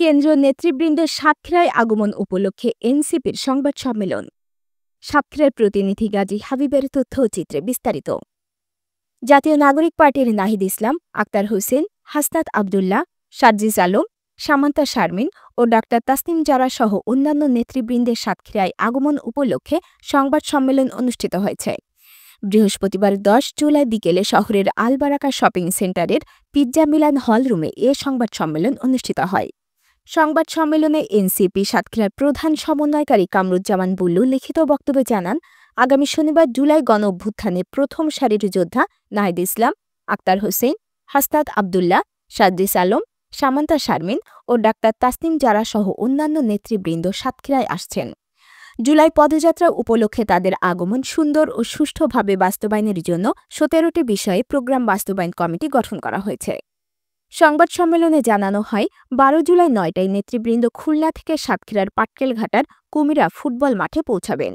কেন্দ্রীয় নেতৃবৃন্দের সাতক্ষীরায় আগমন উপলক্ষে এনসিপির সংবাদ সম্মেলন। সাতক্ষীরার প্রতিনিধি গাজী হাবিবের তথ্যচিত্রে বিস্তারিত। জাতীয় নাগরিক পার্টির নাহিদ ইসলাম, আক্তার হোসেন, হাসনাত আবদুল্লাহ, সার্জিস আলম, সামান্তা শারমিন ও ডাক্তার তাসনিম জারা সহ অন্যান্য নেতৃবৃন্দের সাতক্ষীরায় আগমন উপলক্ষে সংবাদ সম্মেলন অনুষ্ঠিত হয়েছে। বৃহস্পতিবার 10 জুলাই বিকেলে শহরের আলবারাকা শপিং সেন্টারের পিৎজা মিলান হলরুমে এ সংবাদ সম্মেলন অনুষ্ঠিত হয়। সংবাদ সম্মেলনে এনসিপি সাতক্ষীরার প্রধান সমন্বয়কারী কামরুজ্জামান বুল্লু লিখিত বক্তব্যে জানান, আগামী শনিবার জুলাই গণ-অভ্যুত্থানে প্রথম সারির যোদ্ধা নাহিদ ইসলাম, আক্তার হোসেন, হাসনাত আবদুল্লাহ, সার্জিস আলম, সামান্তা শারমিন ও ডাক্তার তাসনিম জারা সহ অন্যান্য নেতৃবৃন্দ সাতক্ষীরায় আসছেন। জুলাই পদযাত্রা উপলক্ষে তাদের আগমন সুন্দর ও সুষ্ঠুভাবে বাস্তবায়নের জন্য 17টি বিষয়ে প্রোগ্রাম বাস্তবায়ন কমিটি গঠন করা হয়েছে। সংবাদ সম্মেলনে জানানো হয়, 12 জুলাই 9টায় নেতৃবৃন্দ খুলনা থেকে সাতক্ষীরার পাটকেলঘাটার কুমিরা ফুটবল মাঠে পৌঁছাবেন।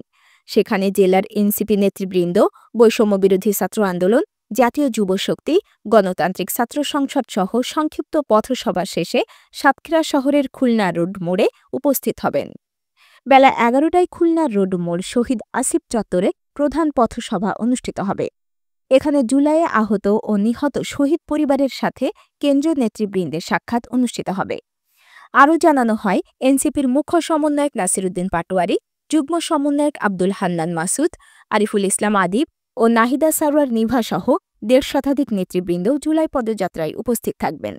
সেখানে জেলার এনসিপি নেতৃবৃন্দ, বৈষম্যবিরোধী ছাত্র আন্দোলন, জাতীয় যুব শক্তি, গণতান্ত্রিক ছাত্র সংসদ সহ সংক্ষিপ্ত পথসভা শেষে সাতক্ষীরা শহরের খুলনা রোড মোড়ে উপস্থিত হবেন। বেলা 11টায় খুলনা রোড মোড় শহীদ আসিফ চত্বরে প্রধান পথসভা অনুষ্ঠিত হবে। এখানে জুলাইয়ে আহত ও নিহত শহীদ পরিবারের সাথে কেন্দ্রীয় নেতৃবৃন্দের সাক্ষাৎ অনুষ্ঠিত হবে। আরও জানানো হয়, এনসিপির মুখ্য সমন্বয়ক নাসিরউদ্দিন পাটোয়ারি, যুগ্ম সমন্বয়ক আব্দুল হান্নান মাসুদ, আরিফুল ইসলাম আদিব ও নাহিদা সারোয়ার নিভা সহ 1.5 শতাধিক নেতৃবৃন্দ জুলাই পদযাত্রায় উপস্থিত থাকবেন।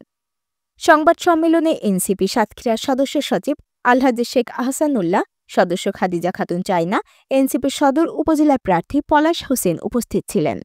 সংবাদ সম্মেলনে এনসিপি সাতক্ষীরার সদস্য সচিব আলহাজি শেখ আহসানুল্লাহ, সদস্য খাদিজা খাতুন চায়না, এনসিপির সদর উপজেলা প্রার্থী পলাশ হোসেন উপস্থিত ছিলেন।